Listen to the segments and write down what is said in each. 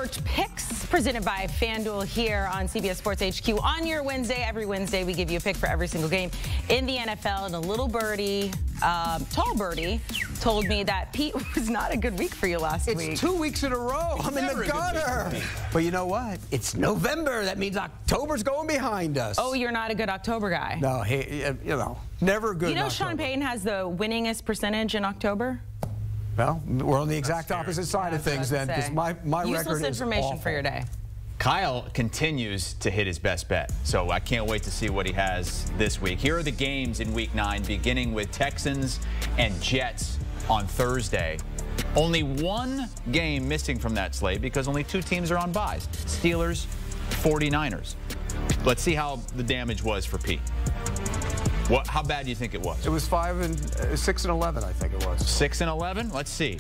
Expert Picks presented by FanDuel here on CBS Sports HQ. On your Wednesday, every Wednesday, we give you a pick for every single game in the NFL. And a little birdie, tall birdie, told me that Pete was not a good week for you last week. It's 2 weeks in a row. I'm in the gutter. But you know what? It's November. That means October's going behind us. Oh, you're not a good October guy. No, hey, you know, never good. You know Sean Payton has the winningest percentage in October? Well, we're on the exact opposite side of things then, because my record is useless information awful. For your day. Kyle continues to hit his best bet, so I can't wait to see what he has this week. Here are the games in Week 9, beginning with Texans and Jets on Thursday. Only one game missing from that slate because only two teams are on byes. Steelers, 49ers. Let's see how the damage was for Pete. How bad do you think it was? It was 6 and 11, I think it was. 6 and 11? Let's see.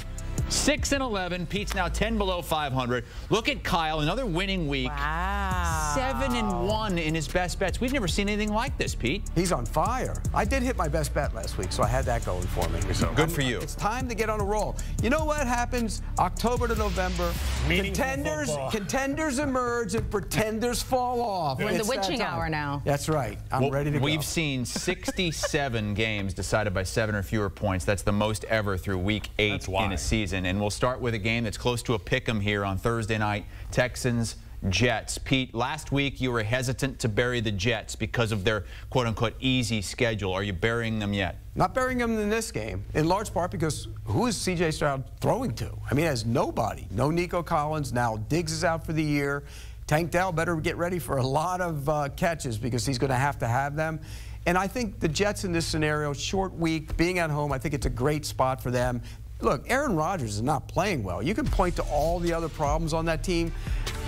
6 and 11. Pete's now 10 below 500. Look at Kyle, another winning week. Wow. 7 and 1 in his best bets. We've never seen anything like this, Pete. He's on fire. I did hit my best bet last week, so I had that going for me. So good for you. It's time to get on a roll. You know what happens October to November? Contenders emerge and pretenders fall off. We're in the witching hour now. That's right. I'm ready to go. We've seen 67 games decided by 7 or fewer points. That's the most ever through week 8 in a season. And we'll start with a game that's close to a pick'em here on Thursday night. Texans, Jets. Pete, last week you were hesitant to bury the Jets because of their quote-unquote easy schedule. Are you burying them yet? Not burying them in this game, in large part because who is C.J. Stroud throwing to? I mean, has nobody. No Nico Collins. Now Diggs is out for the year. Tank Dell better get ready for a lot of catches because he's going to have them. And I think the Jets in this scenario, short week, being at home, I think it's a great spot for them. Look, Aaron Rodgers is not playing well. You can point to all the other problems on that team.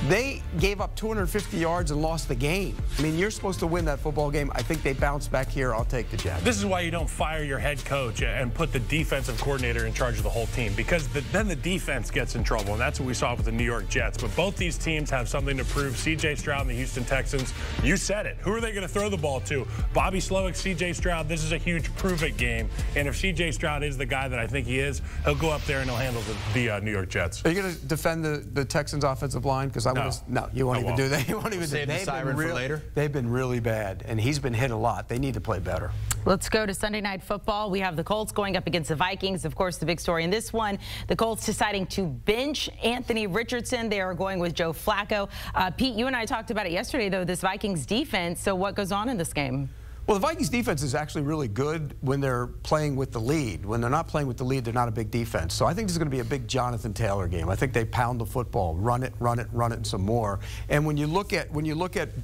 They gave up 250 yards and lost the game. I mean, you're supposed to win that football game. I think they bounce back here. I'll take the Jets. This is why you don't fire your head coach and put the defensive coordinator in charge of the whole team, because then the defense gets in trouble, and that's what we saw with the New York Jets. But both these teams have something to prove. C.J. Stroud and the Houston Texans, you said it. Who are they going to throw the ball to? Bobby Slowick, C.J. Stroud. This is a huge prove-it game. And if C.J. Stroud is the guy that I think he is, he'll go up there and he'll handle the New York Jets. Are you going to defend the Texans' offensive line? Because no, you won't even do that. You won't even save the siren for later. They've been really bad, and he's been hit a lot. They need to play better. Let's go to Sunday Night Football. We have the Colts going up against the Vikings. Of course, the big story in this one, the Colts deciding to bench Anthony Richardson. They are going with Joe Flacco. Pete, you and I talked about it yesterday, though, this Vikings defense. So what goes on in this game? Well, the Vikings defense is actually really good when they're playing with the lead. When they're not playing with the lead, they're not a big defense. So I think this is going to be a big Jonathan Taylor game. I think they pound the football, run it, and some more. And when you look at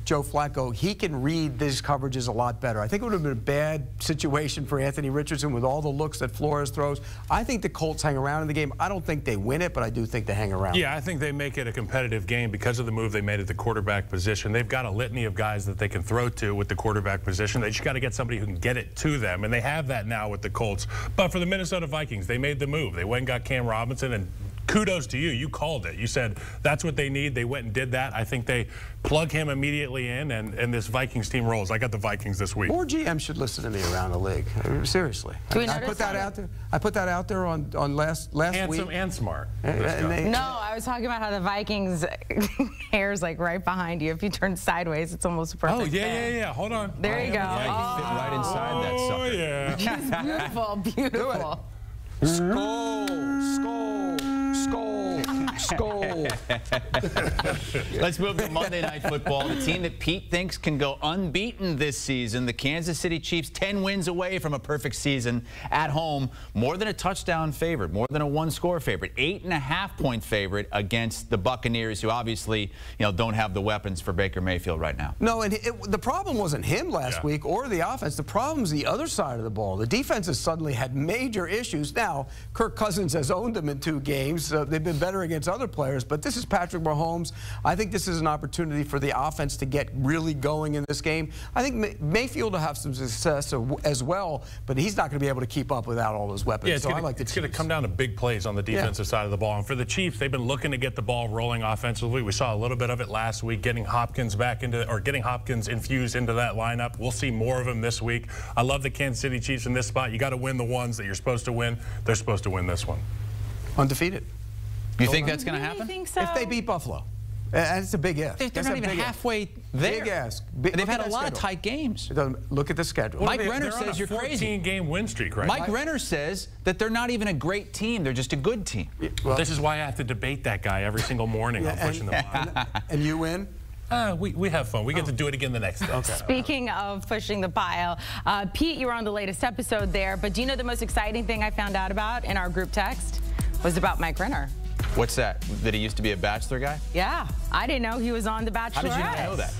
Joe Flacco, he can read these coverages a lot better. I think it would have been a bad situation for Anthony Richardson with all the looks that Flores throws. I think the Colts hang around in the game. I don't think they win it, but I do think they hang around. Yeah, I think they make it a competitive game because of the move they made at the quarterback position. They've got a litany of guys that they can throw to with the quarterback position. They just got to get somebody who can get it to them, and they have that now with the Colts. But for the Minnesota Vikings, they made the move. They went and got Cam Robinson, and kudos to you. You called it. You said that's what they need. They went and did that. I think they plug him immediately in, and this Vikings team rolls. I got the Vikings this week. More GMs should listen to me around the league. Seriously. I put that out there. I put that out there on last week. Handsome and smart. No, I was talking about how the Vikings hair is like right behind you. If you turn sideways, it's almost perfect. Oh, yeah. Hold on. There you go. Yeah, you fit right inside that sucker. Oh, yeah. She's beautiful. Skull. Let's move to Monday Night Football. The team that Pete thinks can go unbeaten this season, the Kansas City Chiefs, 10 wins away from a perfect season at home. More than a touchdown favorite, more than a one-score favorite, 8.5-point favorite against the Buccaneers, who obviously, don't have the weapons for Baker Mayfield right now. No, and the problem wasn't him last week or the offense. The problem's the other side of the ball. The defense has suddenly had major issues. Now, Kirk Cousins has owned them in 2 games. They've been better against other players, but this is Patrick Mahomes. I think this is an opportunity for the offense to get really going in this game. I think Mayfield will have some success as well, but he's not going to be able to keep up without all those weapons. Yeah, it's going to come down to big plays on the defensive side of the ball. And for the Chiefs, they've been looking to get the ball rolling offensively. We saw a little bit of it last week, getting Hopkins infused into that lineup. We'll see more of him this week. I love the Kansas City Chiefs in this spot. You got to win the ones that you're supposed to win. They're supposed to win this one. Undefeated. You think that's going to happen? Think so? If they beat Buffalo. And it's a big if. They're not even halfway there. Big ask. They've had a lot of tight games. Look at the schedule. Mike Renner says you're crazy. 14-game win streak, right? Mike Renner says that they're not even a great team. They're just a good team. Well, this is why I have to debate that guy every single morning on Pushing the Pile. And you win? We have fun. We get to do it again the next day. Okay. Speaking of Pushing the Pile, Pete, you were on the latest episode there, but do you know the most exciting thing I found out about in our group text was about Mike Renner? What's that? That he used to be a Bachelor guy? Yeah, I didn't know he was on The Bachelorette. How did you not know that?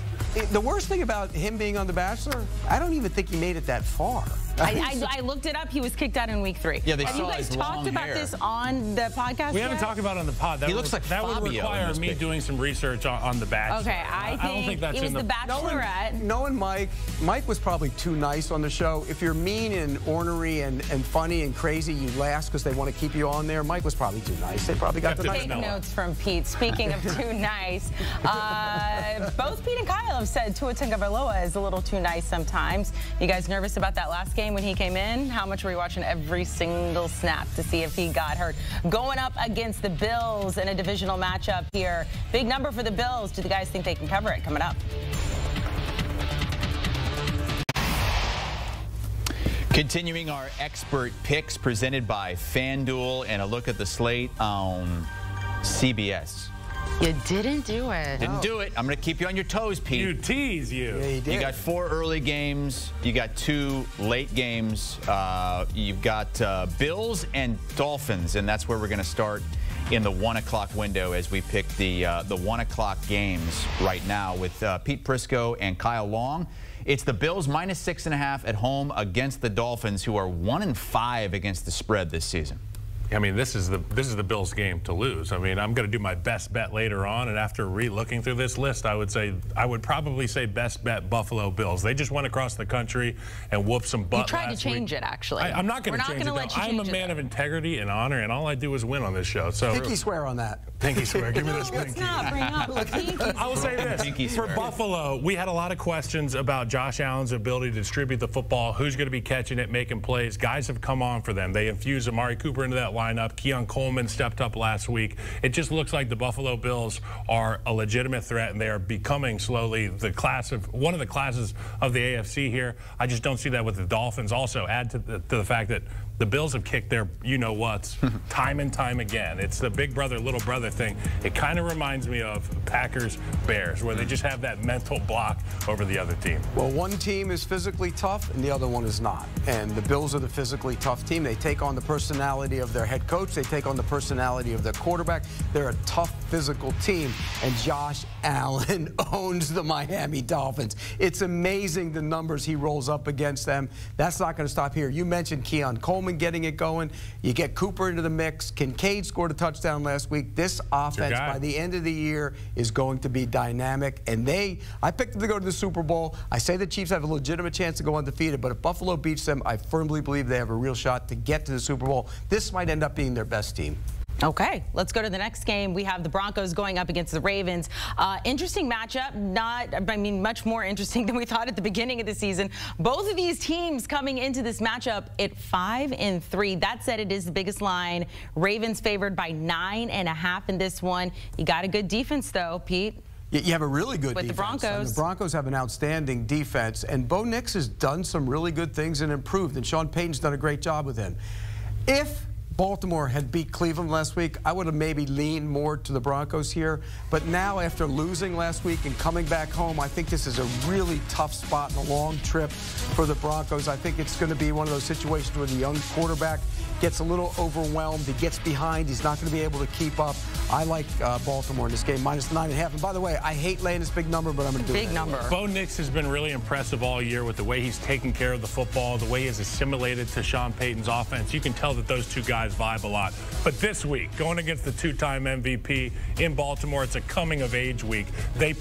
The worst thing about him being on The Bachelor, I don't even think he made it that far. I looked it up. He was kicked out in week 3. Yeah, they Have you saw guys his talked long about hair. this on the podcast We haven't yet? talked about it on the pod. He looks like that would Fabio require in this me picture. doing some research on The Bachelor. Okay, I don't think that's it was in The Bachelorette. Knowing Mike was probably too nice on the show. If you're mean and ornery and funny and crazy, you last because they want to keep you on there. Mike was probably too nice. They probably got the nice. Take notes from Pete. Speaking of too nice, both Pete and Kyle have said Tua Tagovailoa is a little too nice sometimes. You guys nervous about that last game when he came in? How much were you watching every single snap to see if he got hurt? Going up against the Bills in a divisional matchup here. Big number for the Bills. Do the guys think they can cover it? Coming up. Continuing our expert picks presented by FanDuel and a look at the slate on CBS. You didn't do it. Didn't do it. I'm going to keep you on your toes, Pete. You tease you. Yeah, he did. You got 4 early games. You got 2 late games. You've got Bills and Dolphins, and that's where we're going to start in the 1 o'clock window as we pick the 1 o'clock games right now with Pete Prisco and Kyle Long. It's the Bills -6.5 at home against the Dolphins, who are 1-5 against the spread this season. I mean, this is the Bills' game to lose. I mean, I'm going to do my best bet later on, and after re-looking through this list, I would probably say best bet Buffalo Bills. They just went across the country and whooped some butt. You tried to change it, actually. I'm not going to change it. We're not going to let you change it. I'm a man of integrity and honor, and all I do is win on this show. So Pinky swear on that. Pinky swear. Give me this Let's pinky. not bring up a pinky. I will say this. For Buffalo, we had a lot of questions about Josh Allen's ability to distribute the football, who's going to be catching it, making plays. Guys have come on for them. They infused Amari Cooper into that lineup. Keon Coleman stepped up last week. It just looks like the Buffalo Bills are a legitimate threat, and they are becoming slowly one of the classes of the AFC here. I just don't see that with the Dolphins. Also, add to the fact that the Bills have kicked their you-know-whats time and time again. It's the big brother, little brother thing. It kind of reminds me of Packers-Bears, where they just have that mental block over the other team. Well, one team is physically tough and the other one is not. And the Bills are the physically tough team. They take on the personality of their head coach. They take on the personality of their quarterback. They're a tough physical team. And Josh Allen owns the Miami Dolphins. It's amazing the numbers he rolls up against them. That's not going to stop here. You mentioned Keon Coleman getting it going. You get Cooper into the mix. Kincaid scored a touchdown last week. This offense by the end of the year is going to be dynamic. And I picked them to go to the Super Bowl. I say the Chiefs have a legitimate chance to go undefeated, but if Buffalo beats them, I firmly believe they have a real shot to get to the Super Bowl. This might end up being their best team. Okay, let's go to the next game. We have the Broncos going up against the Ravens. Interesting matchup, much more interesting than we thought at the beginning of the season. Both of these teams coming into this matchup at 5-3. That said, it is the biggest line. Ravens favored by 9.5 in this one. You got a good defense, though, Pete. You have a really good defense. With the Broncos. And the Broncos have an outstanding defense. And Bo Nix has done some really good things and improved. And Sean Payton's done a great job with him. If Baltimore had beat Cleveland last week, I would have maybe leaned more to the Broncos here. But now, after losing last week and coming back home, I think this is a really tough spot and a long trip for the Broncos. I think it's going to be one of those situations where the young quarterback gets a little overwhelmed. He gets behind. He's not going to be able to keep up. I like Baltimore in this game, -9.5. And by the way, I hate laying this big number, but I'm going to do it. Big number. Bo Nix has been really impressive all year with the way he's taken care of the football, the way he has assimilated to Sean Payton's offense. You can tell that those two guys vibe a lot. But this week, going against the 2-time MVP in Baltimore, it's a coming-of-age week. They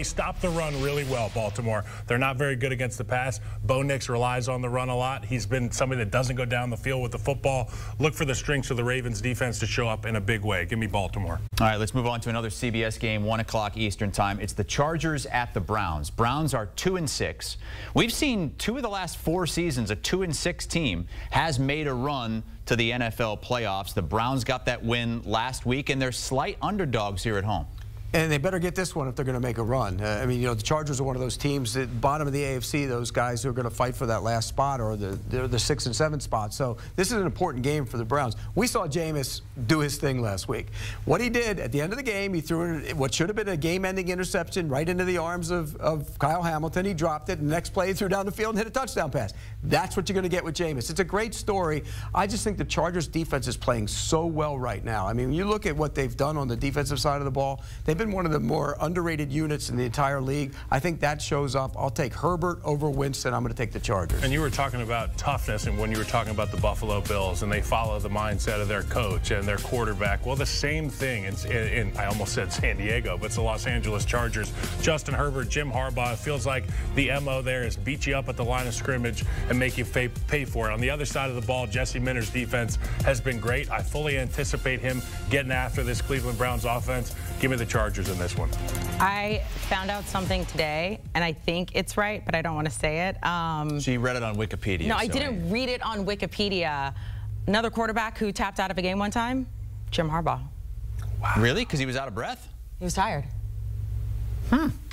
stop the run really well, Baltimore. They're not very good against the pass. Bo Nix relies on the run a lot. He's been somebody that doesn't go down the field with the football. Look for the strengths of the Ravens defense to show up in a big way. Give me Baltimore. All right, let's move on to another CBS game, 1 o'clock Eastern time. It's the Chargers at the Browns. Browns are 2-6. We've seen 2 of the last 4 seasons, a 2-6 team has made a run to the NFL playoffs. The Browns got that win last week, and they're slight underdogs here at home. And they better get this one if they're going to make a run. I mean, you know, the Chargers are one of those teams at bottom of the AFC, those guys who are going to fight for that last spot or the 6 and 7 spot. So this is an important game for the Browns. We saw Jameis do his thing last week. What he did at the end of the game, he threw what should have been a game-ending interception right into the arms of Kyle Hamilton. He dropped it. And the next play, he threw down the field and hit a touchdown pass. That's what you're going to get with Jameis. It's a great story. I just think the Chargers defense is playing so well right now. I mean, when you look at what they've done on the defensive side of the ball, they've been one of the more underrated units in the entire league. I think that shows up. I'll take Herbert over Winston. I'm going to take the Chargers. And you were talking about toughness, and when you were talking about the Buffalo Bills, and they follow the mindset of their coach and their quarterback. Well, the same thing in I almost said San Diego, but it's the Los Angeles Chargers. Justin Herbert, Jim Harbaugh. It feels like the MO there is beat you up at the line of scrimmage and make you pay for it. On the other side of the ball, Jesse Minter's defense has been great. I fully anticipate him getting after this Cleveland Browns offense. Give me the Chargers in this one. I found out something today, and I think it's right, but I don't want to say it. She read it on Wikipedia. No, I didn't read it on Wikipedia. Another quarterback who tapped out of a game one time, Jim Harbaugh. Wow. Really? Because he was out of breath? He was tired.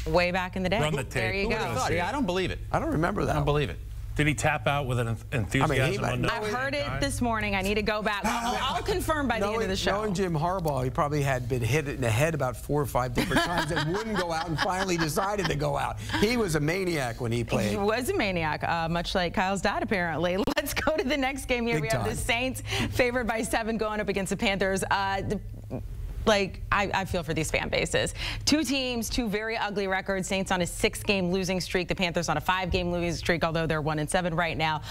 Way back in the day. Run the tape. There you go. Yeah, I don't believe it. I don't remember that. I don't believe it. Did he tap out with an enthusiasm? I heard it this morning. I need to go back. I'll confirm by the end of the show. Knowing Jim Harbaugh, he probably had been hit in the head about 4 or 5 different times and wouldn't go out and finally decided to go out. He was a maniac when he played. He was a maniac, much like Kyle's dad, apparently. Let's go to the next game here. We have the Saints favored by 7 going up against the Panthers. I feel for these fan bases. 2 teams, 2 very ugly records. Saints on a 6-game losing streak. The Panthers on a 5-game losing streak, although they're 1-7 right now.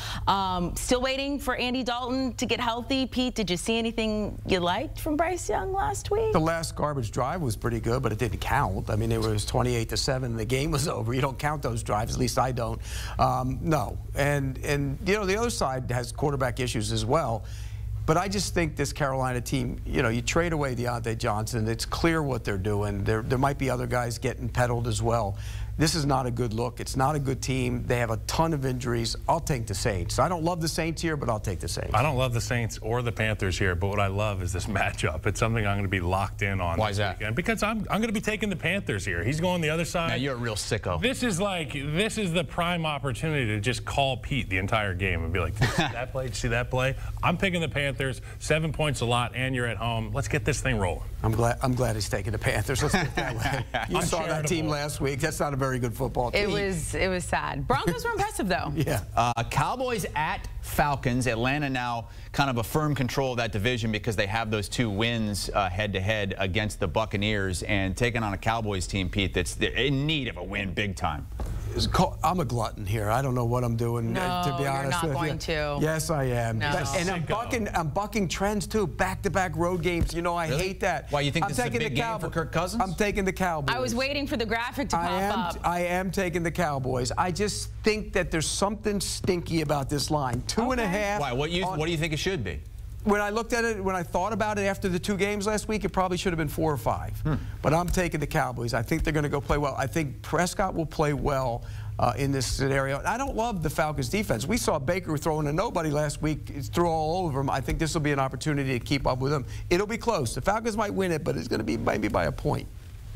Still waiting for Andy Dalton to get healthy. Pete, did you see anything you liked from Bryce Young last week? The last garbage drive was pretty good, but it didn't count. I mean, it was 28-7. The game was over. You don't count those drives. At least I don't. No. And you know, the other side has quarterback issues as well. But I just think this Carolina team, you know, you trade away Deontay Johnson. It's clear what they're doing. There might be other guys getting peddled as well. This is not a good look. It's not a good team. They have a ton of injuries. I'll take the Saints. I don't love the Saints here, but I'll take the Saints. I don't love the Saints or the Panthers here, but what I love is this matchup. It's something I'm going to be locked in on. Why is that? Weekend because I'm going to be taking the Panthers here. He's going the other side. Now you're a real sicko. This is the prime opportunity to just call Pete the entire game and be like, did you see that play? Did you see that play? I'm picking the Panthers. 7 points a lot, and you're at home. Let's get this thing rolling. I'm glad he's taking the Panthers. Let's put it that way. You saw that team last week. That's not a very good football team. It was sad. Broncos were impressive, though. Yeah. Cowboys at Falcons. Atlanta now kind of a firm control of that division because they have those 2 wins head-to-head against the Buccaneers, and taking on a Cowboys team, Pete, that's in need of a win big time. I'm a glutton here. I don't know what I'm doing, to be honest you're not with going you. to. Yes, I am. No. And I'm bucking trends, too. Back-to-back road games. You know, I hate that. Why, you think this is a big game for Kirk Cousins? I'm taking the Cowboys. I was waiting for the graphic to pop up. I am taking the Cowboys. I just think that there's something stinky about this line. 2.5. Why? What do you think it should be? When I looked at it, when I thought about it after the 2 games last week, it probably should have been 4 or 5. But I'm taking the Cowboys. I think they're going to go play well. I think Prescott will play well in this scenario. I don't love the Falcons' defense. We saw Baker throwing to nobody last week. He threw all over him. I think this will be an opportunity to keep up with them. It'll be close. The Falcons might win it, but it's going to be maybe by a point.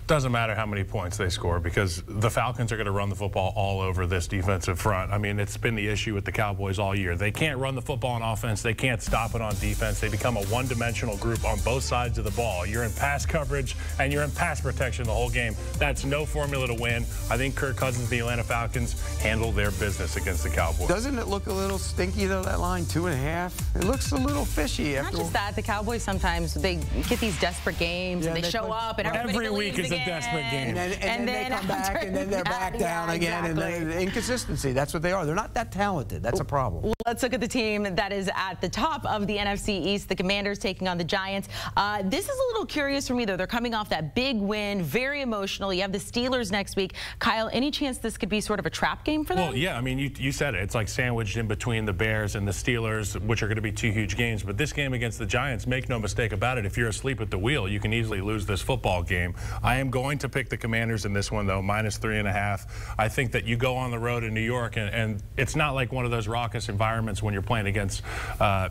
Doesn't matter how many points they score because the Falcons are going to run the football all over this defensive front. I mean, it's been the issue with the Cowboys all year. They can't run the football on offense. They can't stop it on defense. They become a one-dimensional group on both sides of the ball. You're in pass coverage and you're in pass protection the whole game. That's no formula to win. I think Kirk Cousins, the Atlanta Falcons, handle their business against the Cowboys. Doesn't it look a little stinky, though, that line? 2.5? It looks a little fishy. Not just that. The Cowboys sometimes, they get these desperate games and they show up and everybody every week is again. A desperate game. And then they come back and then they're back down again. Exactly. And inconsistency. That's what they are. They're not that talented. That's a problem. Let's look at the team that is at the top of the NFC East, the Commanders taking on the Giants. This is a little curious for me, though. They're coming off that big win, very emotional. You have the Steelers next week. Kyle, any chance this could be sort of a trap game for them? Well, yeah. I mean, you said it. It's like sandwiched in between the Bears and the Steelers, which are going to be 2 huge games. But this game against the Giants, make no mistake about it, if you're asleep at the wheel, you can easily lose this football game. I am going to pick the Commanders in this one, though, -3.5. I think that you go on the road in New York, and it's not like one of those raucous environments environments when you're playing against,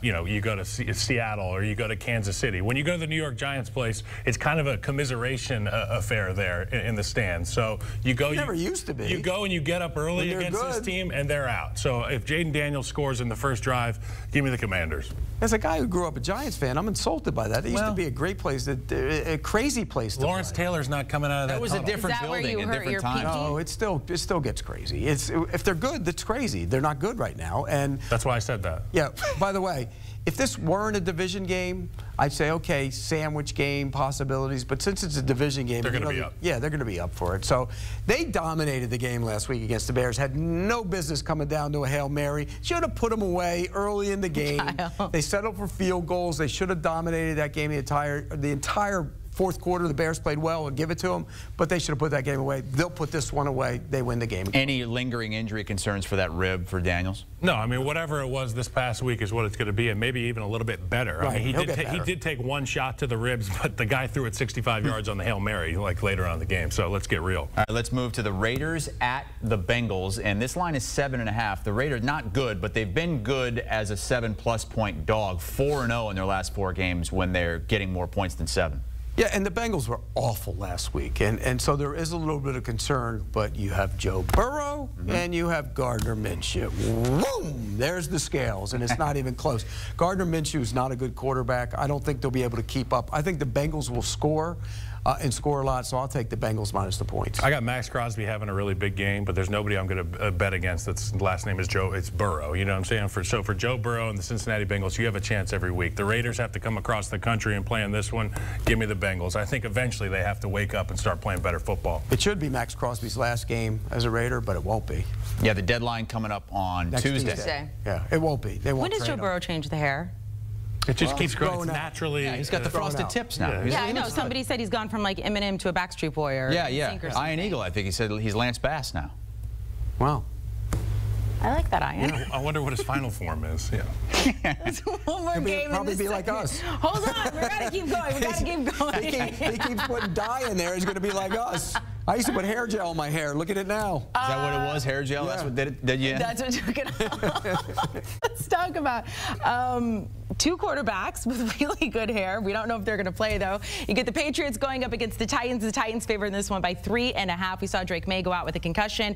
you go to Seattle or you go to Kansas City. When you go to the New York Giants place, it's kind of a commiseration affair there in the stands. So you go. Never used to be. You go and you get up early against this team, and they're out. So if Jaden Daniels scores in the first drive, give me the Commanders. As a guy who grew up a Giants fan, I'm insulted by that. It used to be a great place, a crazy place to Lawrence play. Taylor's not coming out of that. That was a different building, a different time. No, it still gets crazy. If they're good, that's crazy. They're not good right now, and that's why I said that. Yeah. By the way, if this weren't a division game, I'd say, okay, sandwich game possibilities. But since it's a division game, they're going to be up. Yeah, they're going to be up for it. So they dominated the game last week against the Bears. Had no business coming down to a Hail Mary. Should have put them away early in the game. They settled for field goals. They should have dominated that game the entire fourth quarter. The Bears played well and give it to them, but they should have put that game away. They'll put this one away. They win the game. Any lingering injury concerns for that rib for Daniels? No, I mean, whatever it was this past week is what it's going to be, and maybe even a little bit better. Right. I mean, he did take one shot to the ribs, but the guy threw it 65 yards on the Hail Mary like later on in the game. So let's get real. All right, let's move to the Raiders at the Bengals, and this line is 7.5. The Raiders not good, but they've been good as a 7+ point dog. 4-0 in their last 4 games when they're getting more points than 7. Yeah, and the Bengals were awful last week, and so there is a little bit of concern, but you have Joe Burrow and you have Gardner Minshew. Boom! There's the scales, and it's not even close. Gardner Minshew is not a good quarterback. I don't think they'll be able to keep up. I think the Bengals will score. And score a lot, so I'll take the Bengals minus the points. I got Max Crosby having a really big game, but there's nobody I'm going to bet against that's last name is Joe. It's Burrow. You know what I'm saying? So for Joe Burrow and the Cincinnati Bengals, you have a chance every week. The Raiders have to come across the country and play in this one. Give me the Bengals. I think eventually they have to wake up and start playing better football. It should be Max Crosby's last game as a Raider, but it won't be. Yeah, the deadline coming up on Tuesday. Yeah, it won't be. They won't. When does Joe Burrow change the hair? It just keeps growing naturally. Yeah, he's got the frosted tips now. Yeah, I know. Somebody said he's gone from like Eminem to a Backstreet Boy or yeah. Iron Eagle, I think he said he's Lance Bass now. Wow. I like that, Ian. I wonder what his final form is. Yeah. One more game. Probably be like us. Hold on, we gotta keep going. We gotta keep going. He keeps putting dye in there. He's going to be like us. I used to put hair gel in my hair. Look at it now. Is that what it was? Hair gel? Yeah. That's what did you? That's what took it off. Let's talk about 2 quarterbacks with really good hair. We don't know if they're going to play, though. You get the Patriots going up against the Titans. The Titans favor in this one by 3.5. We saw Drake May go out with a concussion.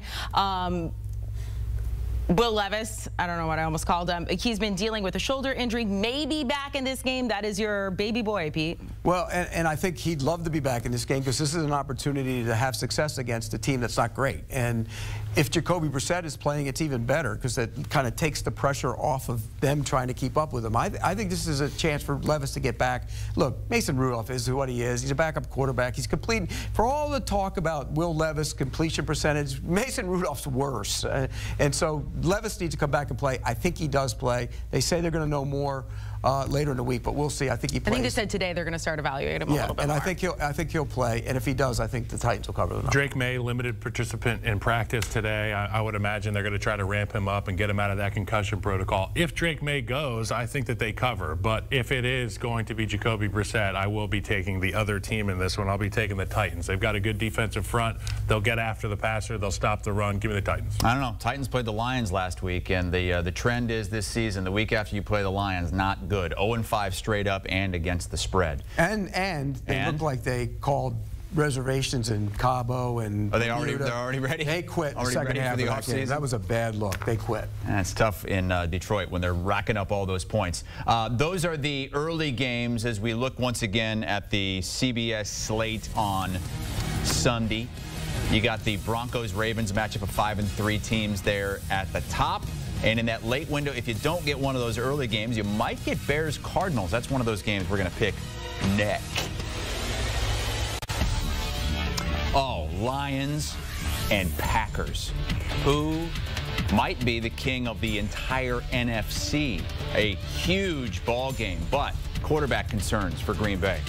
Will Levis, I don't know what I almost called him. He's been dealing with a shoulder injury, maybe back in this game. That is your baby boy, Pete. Well, and I think he'd love to be back in this game because this is an opportunity to have success against a team that's not great. And if Jacoby Brissett is playing, it's even better because that kind of takes the pressure off of them trying to keep up with him. I think this is a chance for Levis to get back. Look, Mason Rudolph is what he is. He's a backup quarterback. He's complete. For all the talk about Will Levis completion percentage, Mason Rudolph's worse. And so Levis needs to come back and play. I think he does play. They say they're going to know more later in the week, but we'll see. I think he plays. I think they said today they're going to start evaluating him a little bit and more. I think he'll play. And if he does, I think the Titans will cover the number. Drake May, limited participant in practice today. I would imagine they're going to try to ramp him up and get him out of that concussion protocol. If Drake May goes, I think that they cover. But if it is going to be Jacoby Brissett, I will be taking the other team in this one. I'll be taking the Titans. They've got a good defensive front. They'll get after the passer. They'll stop the run. Give me the Titans. I don't know. Titans played the Lions last week, and the trend is this season, the week after you play the Lions, not good. 0-5 straight up and against the spread. And they look like they called reservations in Cabo and they're already ready. They quit the second half of the offseason. That was a bad look. They quit. That's tough in Detroit when they're racking up all those points. Those are the early games as we look once again at the CBS slate on Sunday. You got the Broncos-Ravens matchup of 5-3 teams there at the top. And in that late window, if you don't get one of those early games, you might get Bears-Cardinals. That's one of those games we're going to pick next. Oh, Lions and Packers. Who might be the king of the entire NFC? A huge ball game, but quarterback concerns for Green Bay.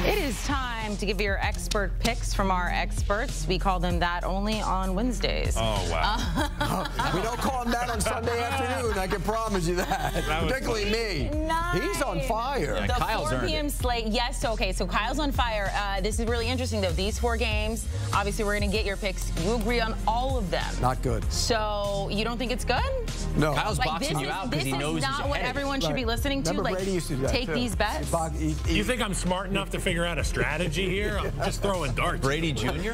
It is time to give you your expert picks from our experts. We call them that only on Wednesdays. Oh, wow. We don't call him that on Sunday afternoon, I can promise you that. Particularly me. Nice. He's on fire. Yeah, The Kyle's 4 earned p.m. it. slate. Yes, okay, so Kyle's on fire. This is really interesting, though. These 4 games, obviously we're going to get your picks. You agree on all of them. Not good. So you don't think it's good? No. Kyle's Like, boxing you out because he knows this he's is not what ahead. everyone should be listening to. Remember Like, Brady used to do that, take too. these bets. You think I'm smart enough to figure out a strategy here? I'm just throwing darts. Brady Jr.?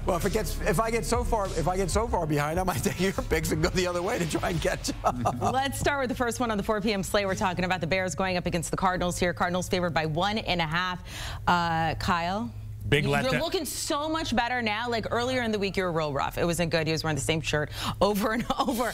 Well, if I get so far behind, I might take your picks and go the other way to try and catch up. Let's start with the first one on the 4 p.m. slate. We're talking about the Bears going up against the Cardinals here. Cardinals favored by 1.5. Kyle? Big You're letdown. looking so much better now. Like earlier in the week, you were real rough. It wasn't good. He was wearing the same shirt over and over.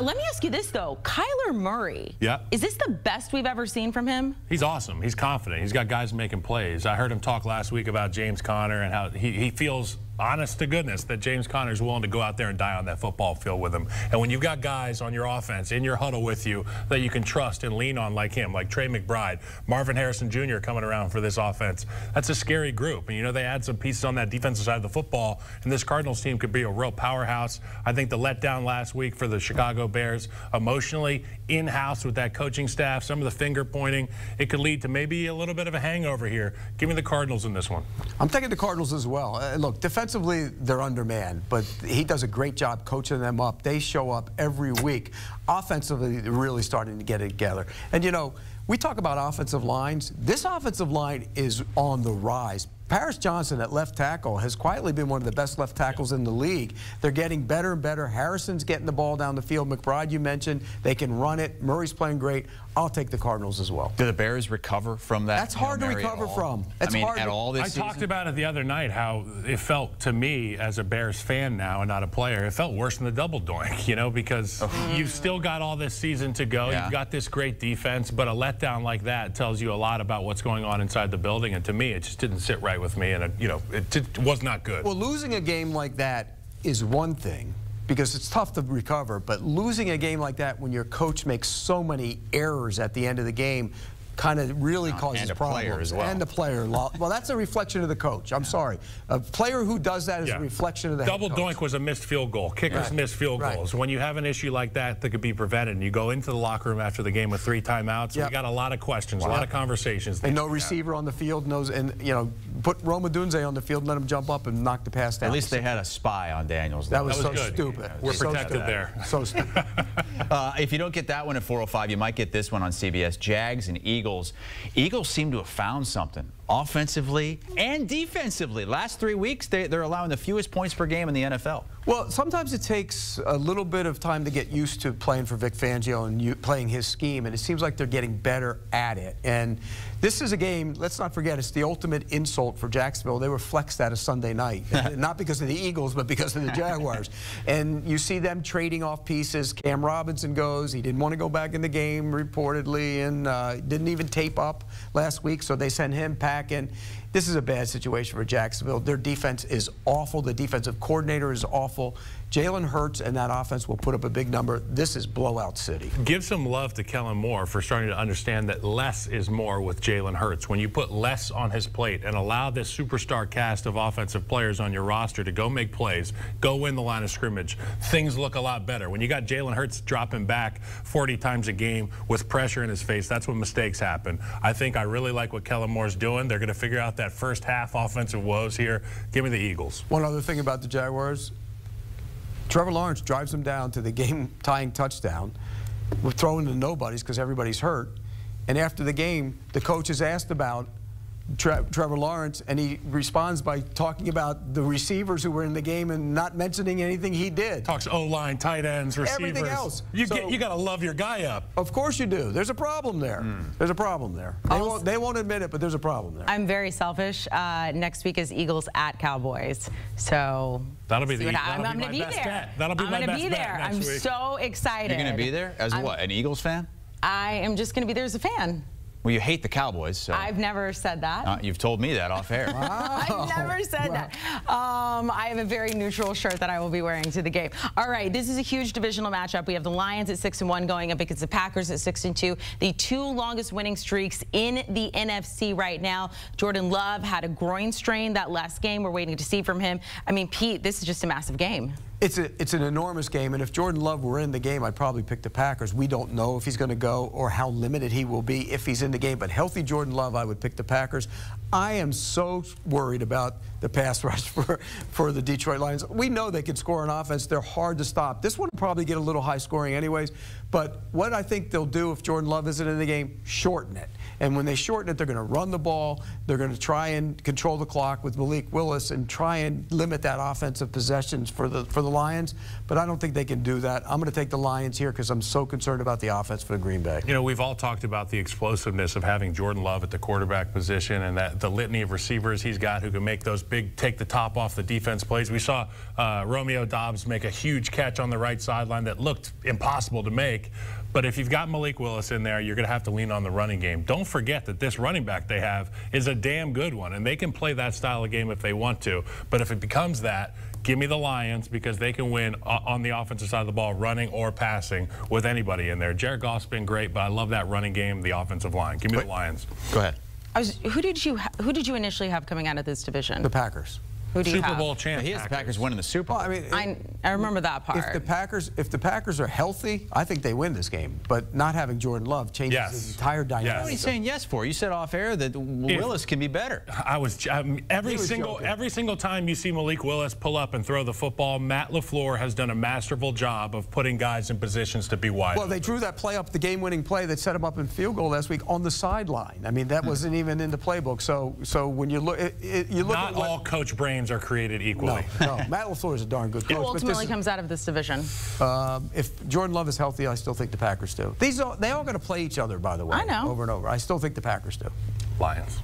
Let me ask you this, though. Kyler Murray. Yeah. Is this the best we've ever seen from him? He's awesome. He's confident. He's got guys making plays. I heard him talk last week about James Conner and how he feels, honest to goodness, that James Conner is willing to go out there and die on that football field with him. And when you've got guys on your offense in your huddle with you that you can trust and lean on like him, like Trey McBride, Marvin Harrison Jr. coming around for this offense, that's a scary group. And, you know, they add some pieces on that defensive side of the football, and this Cardinals team could be a real powerhouse. I think the letdown last week for the Chicago Bears, emotionally, in-house with that coaching staff, some of the finger pointing, it could lead to maybe a little bit of a hangover here. Give me the Cardinals in this one. I'm taking the Cardinals as well. Look, defensively, they're undermanned, but he does a great job coaching them up. They show up every week. Offensively, they're really starting to get it together. And, you know, we talk about offensive lines. This offensive line is on the rise. Paris Johnson at left tackle has quietly been one of the best left tackles in the league. They're getting better and better. Harrison's getting the ball down the field. McBride, you mentioned, they can run it. Murray's playing great. I'll take the Cardinals as well. Do the Bears recover from that? That's hard to recover from. It's hard at all this I season? talked about it the other night, how it felt to me as a Bears fan now and not a player. It felt worse than the double doink, you know, because you've still got all this season to go. Yeah. You've got this great defense, but a letdown like that tells you a lot about what's going on inside the building. And to me, it just didn't sit right with me, and, you know, it was not good. Well, losing a game like that is one thing, because it's tough to recover, but losing a game like that when your coach makes so many errors at the end of the game kind of really causes and a problems. player as well. And the player. Well, that's a reflection of the coach. I'm sorry. A player who does that is a reflection of the Double head coach. doink was a missed field goal. Kickers miss field goals. When you have an issue like that could be prevented, and you go into the locker room after the game with 3 timeouts, we got a lot of questions, a lot of conversations. And no receiver on the field knows, and, you know, put Roma Dunze on the field, let him jump up and knock the pass down. At least they had a spy on Daniels. That was so good. stupid. We're So protected stupid. there. So stupid. If you don't get that one at 4:05, you might get this one on CBS. Jags and Eagles. Eagles seem to have found something offensively and defensively. Last 3 weeks, they're allowing the fewest points per game in the NFL. Well, sometimes it takes a little bit of time to get used to playing for Vic Fangio and playing his scheme, and it seems like they're getting better at it. And this is a game, let's not forget, it's the ultimate insult for Jacksonville. They were flexed out of Sunday night, not because of the Eagles, but because of the Jaguars. And you see them trading off pieces. Cam Robinson goes. He didn't want to go back in the game, reportedly, and didn't even tape up last week, so they sent him packing. This is a bad situation for Jacksonville. Their defense is awful. The defensive coordinator is awful. Jalen Hurts and that offense will put up a big number. This is blowout city. Give some love to Kellen Moore for starting to understand that less is more with Jalen Hurts. When you put less on his plate and allow this superstar cast of offensive players on your roster to go make plays, go win the line of scrimmage, things look a lot better. When you got Jalen Hurts dropping back 40 times a game with pressure in his face, that's when mistakes happen. I really like what Kellen Moore's doing. They're going to figure out that first half offensive woes here. Give me the Eagles. One other thing about the Jaguars, Trevor Lawrence drives them down to the game-tying touchdown. We're throwing to nobodies because everybody's hurt. And after the game, the coach is asked about Trevor Lawrence, and he responds by talking about the receivers who were in the game and not mentioning anything he did. Talks O-line, tight ends, receivers. Everything else. You got to love your guy up. Of course you do. There's a problem there. There's a problem there. They won't admit it, but there's a problem there. I'm very selfish. Next week is Eagles at Cowboys. So that'll be I'm going to be there. That'll be my best bet next I'm week. so excited. You're going to be there as what, an Eagles fan? I am just going to be there as a fan. Well, you hate the Cowboys, so. I've never said that. You've told me that off air. Wow. I've never said that. I have a very neutral shirt that I will be wearing to the game. All right, this is a huge divisional matchup. We have the Lions at 6-1 going up against the Packers at 6-2. The two longest winning streaks in the NFC right now. Jordan Love had a groin strain that last game. We're waiting to see from him. I mean, Pete, this is just a massive game. It's an enormous game, and if Jordan Love were in the game, I'd probably pick the Packers. We don't know if he's going to go or how limited he will be if he's in the game, but healthy Jordan Love, I would pick the Packers. I am so worried about the pass rush for the Detroit Lions. We know they can score on offense. They're hard to stop. This one will probably get a little high scoring anyways, but what I think they'll do if Jordan Love isn't in the game, shorten it. And when they shorten it, they're going to run the ball. They're going to try and control the clock with Malik Willis and try and limit that offensive possessions for the Lions. But I don't think they can do that. I'm going to take the Lions here because I'm so concerned about the offense for the Green Bay. You know, we've all talked about the explosiveness of having Jordan Love at the quarterback position and that the litany of receivers he's got who can make those big, take the top off the defense plays. We saw Romeo Doubs make a huge catch on the right sideline that looked impossible to make. But if you've got Malik Willis in there, you're going to have to lean on the running game. Don't forget that this running back they have is a damn good one, and they can play that style of game if they want to. But if it becomes that, give me the Lions because they can win on the offensive side of the ball, running or passing with anybody in there. Jared Goff's been great, but I love that running game, the offensive line. Give me the Lions. Go ahead. Who did you initially have coming out of this division? The Packers. Who do you Super have? Bowl champ. He has the Packers winning the Super Bowl. Well, I mean, I remember that part. If the Packers are healthy, I think they win this game. But not having Jordan Love changes the entire dynamic. What are you saying yes for? You said off air that Willis can be better. Every single time you see Malik Willis pull up and throw the football, Matt LaFleur has done a masterful job of putting guys in positions to be wide. Well, they drew that play up, the game-winning play that set him up in field goal last week on the sideline. I mean, that wasn't even in the playbook. So when you look, not all coach brains are created equally. No, Matt LaFleur is a darn good coach. Who ultimately comes out of this division? If Jordan Love is healthy, I still think the Packers do. They all going to play each other, by the way. I know. Over and over. I still think the Packers do. Lions.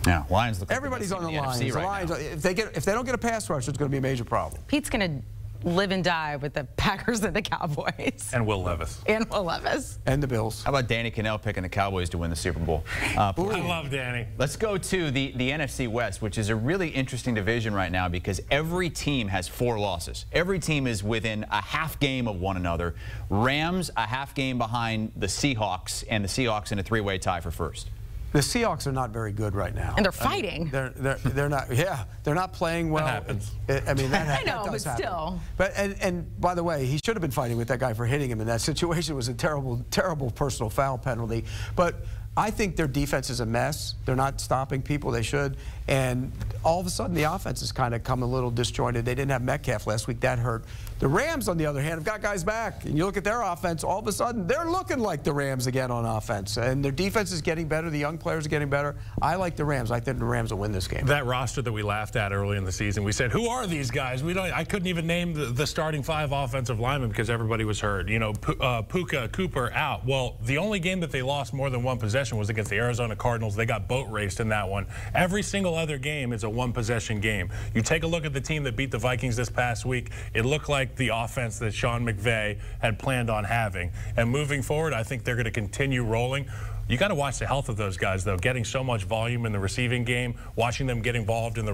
Yeah, Lions look like everybody's on the Lions. Lions. Right now. If they don't get a pass rush, it's going to be a major problem. Pete's going to live and die with the Packers and the Cowboys. And Will Levis. And Will Levis. And the Bills. How about Danny Cannell picking the Cowboys to win the Super Bowl? I love Danny. Let's go to the NFC West, which is a really interesting division right now because every team has 4 losses. Every team is within a half game of one another. Rams a half game behind the Seahawks, and the Seahawks in a 3-way tie for first. The Seahawks are not very good right now. And they're fighting. They're not. Yeah, they're not playing well. That happens. I mean, that I know, that does but happen. still. But and by the way, he should have been fighting with that guy for hitting him in that situation. It was a terrible personal foul penalty. But I think their defense is a mess. They're not stopping people they should. And all of a sudden, the offense has kind of come a little disjointed. They didn't have Metcalf last week. That hurt. The Rams, on the other hand, have got guys back. And you look at their offense, all of a sudden, they're looking like the Rams again on offense. And their defense is getting better. The young players are getting better. I like the Rams. I think the Rams will win this game. That roster that we laughed at early in the season, we said, who are these guys? I couldn't even name the starting 5 offensive linemen because everybody was hurt. You know, Puka, Cooper out. Well, the only game that they lost more than 1 possession was against the Arizona Cardinals. They got boat raced in that one. Every single other game is a 1-possession game. You take a look at the team that beat the Vikings this past week, it looked like the offense that Sean McVay had planned on having. And moving forward, I think they're going to continue rolling. You got to watch the health of those guys, though. Getting so much volume in the receiving game, watching them get involved in the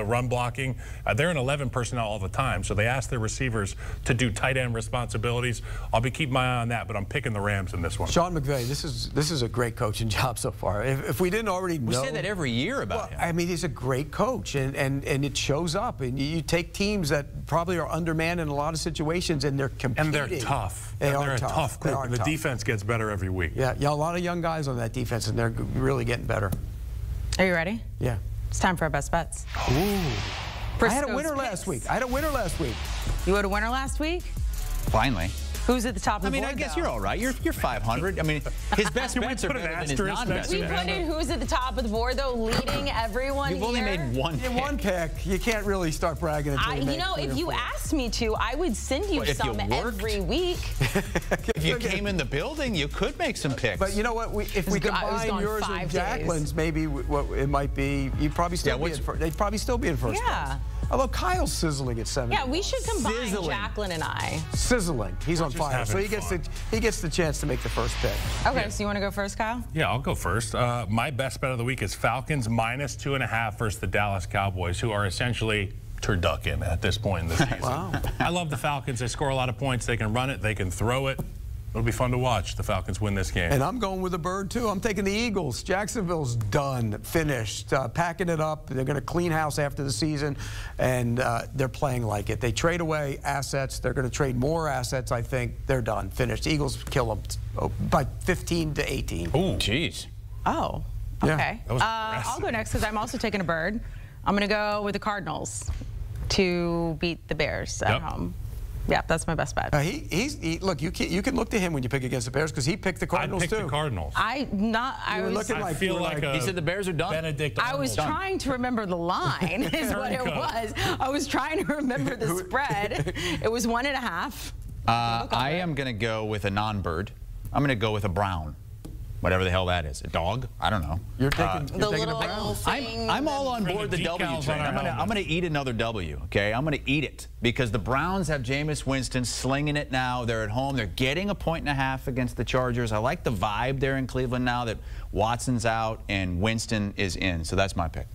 run blocking. They're in 11 personnel all the time, so they ask their receivers to do tight end responsibilities. I'll be keeping my eye on that, but I'm picking the Rams in this one. Sean McVay, this is a great coaching job so far. If we didn't already know, we say that every year about him. I mean, he's a great coach, and it shows up. And you take teams that probably are undermanned in a lot of situations, and they're competing. And they're tough. They're a tough group. And the defense gets better every week. Yeah, a lot of young guys on that defense, and they're really getting better. Are you ready? Yeah. It's time for our best bets. Ooh. Prisco's I had a winner last week. You had a winner last week? Finally. Who's at the top of the board? I guess you're all right. You're 500. I mean, his best bets are better than his non-best We bets. put in who's at the top of the board, though, leading everyone You've only made one pick. One pick. You can't really start bragging until you make if you asked me to, I would send you some every week. If you came in the building, you could make some picks. But you know what? If we combine yours and Jacqueline's, maybe what it might be, you'd probably still be in first. They'd probably still be in first place. Although Kyle's sizzling at 7. Yeah, we should combine Jacqueline and I. Sizzling. He's on fire. So he gets the chance to make the first pick. Okay, so you want to go first, Kyle? Yeah, I'll go first. My best bet of the week is Falcons -2.5 versus the Dallas Cowboys, who are essentially turducken at this point in the season. Wow. I love the Falcons. They score a lot of points. They can run it. They can throw it. It'll be fun to watch the Falcons win this game. And I'm going with the bird, too. I'm taking the Eagles. Jacksonville's done, finished, packing it up. They're going to clean house after the season, and they're playing like it. They trade away assets. They're going to trade more assets, I think. They're done, finished. Eagles kill them by 15-18. Oh, jeez. Oh, okay. Yeah, I'll go next because I'm also taking a bird. I'm going to go with the Cardinals to beat the Bears at home. Yeah, that's my best bet. Look, you can look to him when you pick against the Bears because he picked the Cardinals I picked too. the Cardinals. I feel like he said the Bears are done. Benedict I was trying to remember the line is what it was. I was trying to remember the spread. It was 1.5. I am going to go with a non-bird. I'm going to go with a brown. Whatever the hell that is. A dog? I don't know. You're taking the a little brown. thing. I'm all on board the W train. I'm going to eat another W, okay? I'm going to eat it because the Browns have Jameis Winston slinging it now. They're at home. They're getting 1.5 against the Chargers. I like the vibe there in Cleveland now that Watson's out and Winston is in. So that's my pick.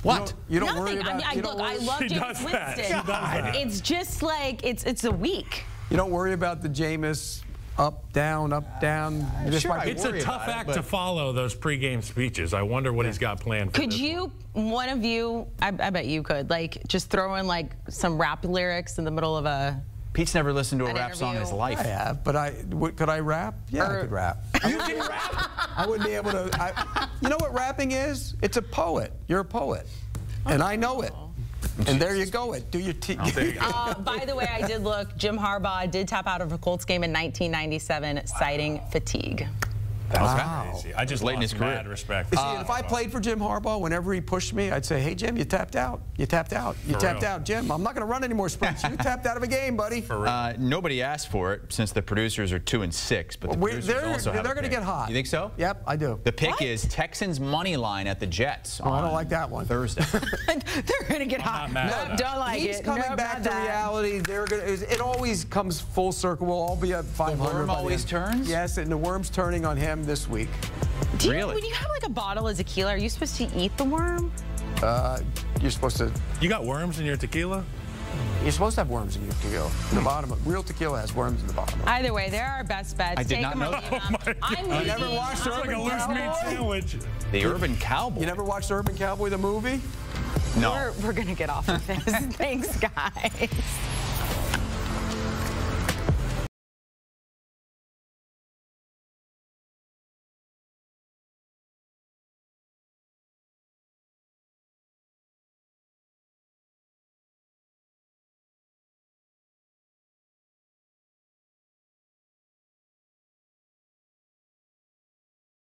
What? You don't Nothing. worry about. Look, I love Jameis Winston. It's just like it's a week. You don't worry about the Jameis. Up, down, up, down. It's a tough act to follow, those pregame speeches. I wonder what he's got planned for Could you, one of you, I bet you could, like, just throw in, like, some rap lyrics in the middle of a... Pete's never listened to a rap interview. song in his life. I have, but could I rap? Yeah, I could rap. You can rap? I wouldn't be able to. You know what rapping is? It's a poet. You're a poet. And I know it. And there you go. Do your by the way, I did look. Jim Harbaugh did tap out of a Colts game in 1997, citing fatigue. That was crazy. I just late in his career. Mad respect. See, if I played for Jim Harbaugh, whenever he pushed me, I'd say, "Hey, Jim, you tapped out. You tapped out. You tapped out, Jim. I'm not going to run any more sprints. You tapped out of a game, buddy." Nobody asked for it since the producers are 2-6, but the producers also have they're going to get hot. You think so? Yep, I do. The pick is Texans money line at the Jets. I don't like that one. Thursday. They're going to get hot. No, don't like it. He's coming back to reality. It always comes full circle. We'll all be at 500. The worm always turns? Yes, and the worm's turning on him this week. Really? When you have like a bottle of tequila, are you supposed to eat the worm? You're supposed to. You got worms in your tequila? You're supposed to have worms in your tequila. The bottom of real tequila has worms in the bottom. Either way, they're our best bets. I did not know that. I'm You never watched Urban Cowboy? The Urban Cowboy. You never watched Urban Cowboy, the movie? No. We're going to get off of this. Thanks, guys.